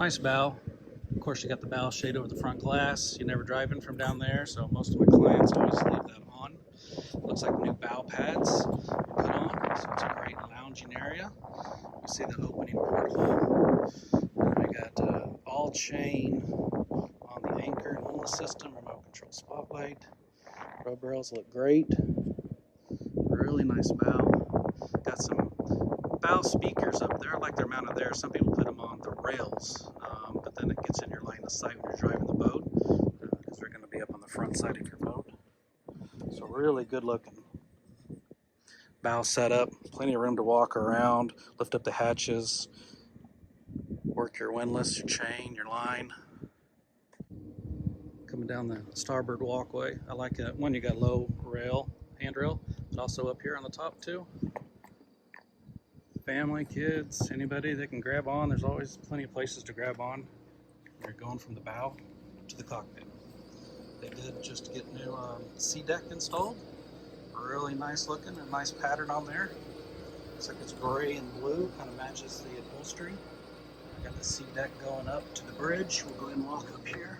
Nice bow. Of course, you got the bow shade over the front glass. You never drive in from down there, so most of my clients always leave that on. Looks like new bow pads put on, so it's a great lounging area. You see the opening porthole. We got all chain on the anchor and windlass system, remote control spotlight. Rub rails look great. Really nice bow. Got some bow speakers up there. I like they're mounted there. Some people put them on the rails, but then it gets in your line of sight when you're driving the boat, because they're going to be up on the front side of your boat. So really good looking bow setup. Plenty of room to walk around, lift up the hatches, work your windlass, your chain, your line. Coming down the starboard walkway, I like that one. You got low rail, handrail, but also up here on the top too. Family, kids, anybody they can grab on. There's always plenty of places to grab on. You're going from the bow to the cockpit. They did just get new sea deck installed. Really nice looking, a nice pattern on there. Looks like it's gray and blue, kind of matches the upholstery. Got the sea deck going up to the bridge. We'll go ahead and walk up here.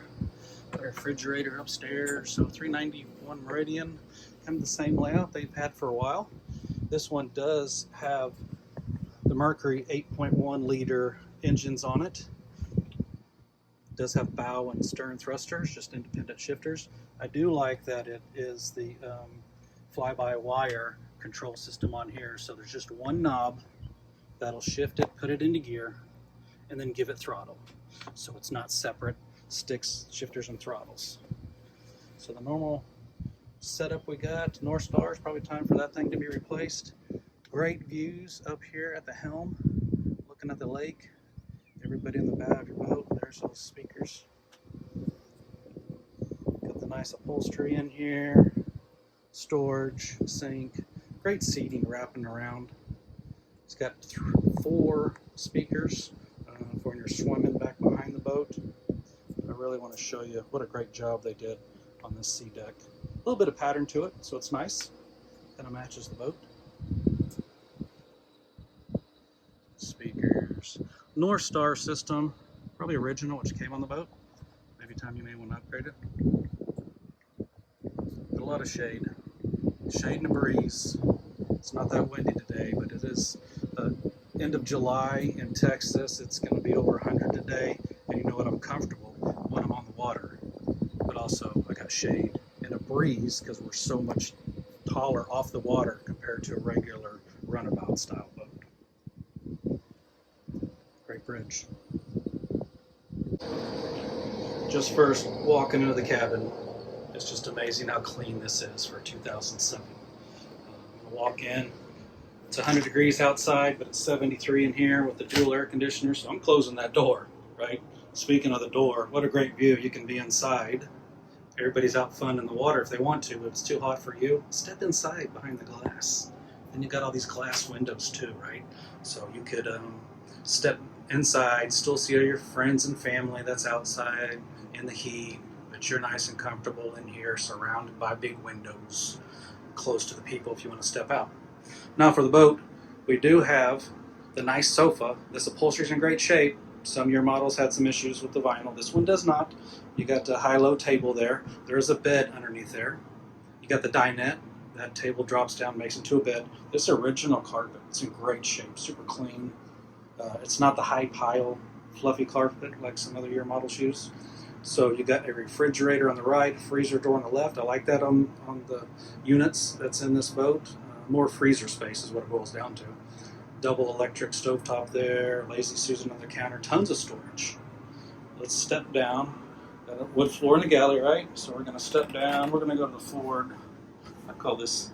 Got our refrigerator upstairs. So 391 Meridian, kind of the same layout they've had for a while. This one does have the Mercury 8.1 liter engines on it. It does have bow and stern thrusters, just independent shifters. I do like that it is the fly-by-wire control system on here. So there's just one knob that'll shift it, put it into gear, and then give it throttle. So it's not separate sticks, shifters, and throttles. So the normal setup we got, North Star, is probably time for that thing to be replaced. Great views up here at the helm, looking at the lake. Everybody in the bow of your boat, there's those speakers. Got the nice upholstery in here, storage, sink, great seating wrapping around. It's got 4 speakers for when you're swimming back behind the boat. I really want to show you what a great job they did on this sea deck. A little bit of pattern to it, so it's nice. Kind of matches the boat. Speakers. North Star system, probably original, which came on the boat. Maybe time you may want to upgrade it. Got a lot of shade. Shade and a breeze. It's not that windy today, but it is end of July in Texas. It's going to be over 100 today, and you know what? I'm comfortable when I'm on the water, but also I got shade and a breeze because we're so much taller off the water compared to a regular runabout style boat. Great bridge. Just first walking into the cabin, it's just amazing how clean this is for 2007. Walk in, it's 100 degrees outside, but it's 73 in here with the dual air conditioner, so I'm closing that door, right? Speaking of the door, what a great view. You can be inside. Everybody's out fun in the water if they want to, but if it's too hot for you, step inside behind the glass. And you got all these glass windows too, right? So you could step inside, still see all your friends and family that's outside in the heat, but you're nice and comfortable in here, surrounded by big windows, close to the people if you want to step out. Now for the boat, we do have the nice sofa. This upholstery's in great shape. Some of your models had some issues with the vinyl. This one does not. You got a high-low table there. There is a bed underneath there. You got the dinette. That table drops down, makes into a bed. This original carpet, it's in great shape, super clean. It's not the high pile, fluffy carpet like some other year models use. So you got a refrigerator on the right, freezer door on the left. I like that on the units that's in this boat. More freezer space is what it boils down to. Double electric stovetop there, lazy Susan on the counter, tons of storage. Let's step down. Got a wood floor in the galley, right? So we're going to step down. We're going to go to the forward. I call this,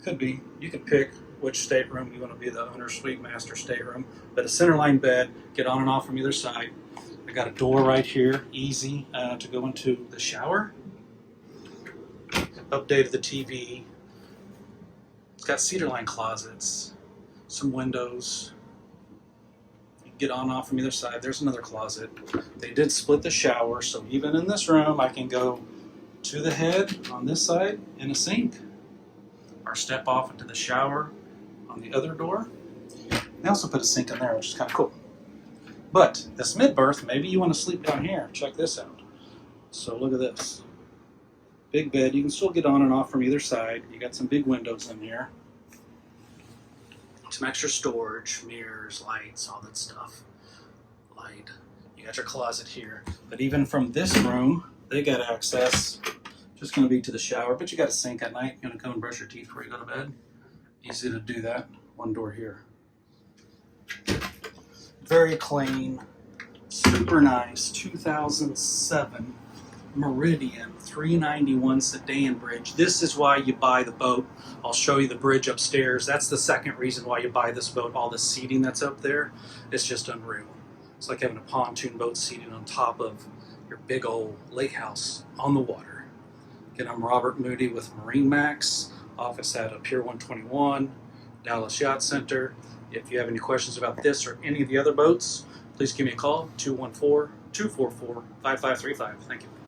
could be, you could pick which stateroom you want to be, the owner suite, master stateroom. But a centerline bed, get on and off from either side. I got a door right here, easy to go into the shower. Updated the TV. It's got cedar line closets, some windows. You can get on and off from either side. There's another closet. They did split the shower, so even in this room, I can go to the head on this side in a sink, or step off into the shower on the other door. They also put a sink in there, which is kind of cool. But this mid berth, maybe you want to sleep down here. Check this out. So look at this. Big bed. You can still get on and off from either side. You got some big windows in here. Some extra storage, mirrors, lights, all that stuff. Light. You got your closet here. But even from this room, they got access. Just going to be to the shower, but you got a sink at night. You're going to come and brush your teeth before you go to bed. Easy to do that. One door here. Very clean, super nice, 2007 Meridian 391 sedan bridge. This is why you buy the boat. I'll show you the bridge upstairs. That's the second reason why you buy this boat. All the seating that's up there, it's just unreal. It's like having a pontoon boat seating on top of your big old lake house on the water. Again, I'm Robert Moody with MarineMax, office at Pier 121, Dallas Yacht Center. If you have any questions about this or any of the other boats, please give me a call, 214-244-5535. Thank you.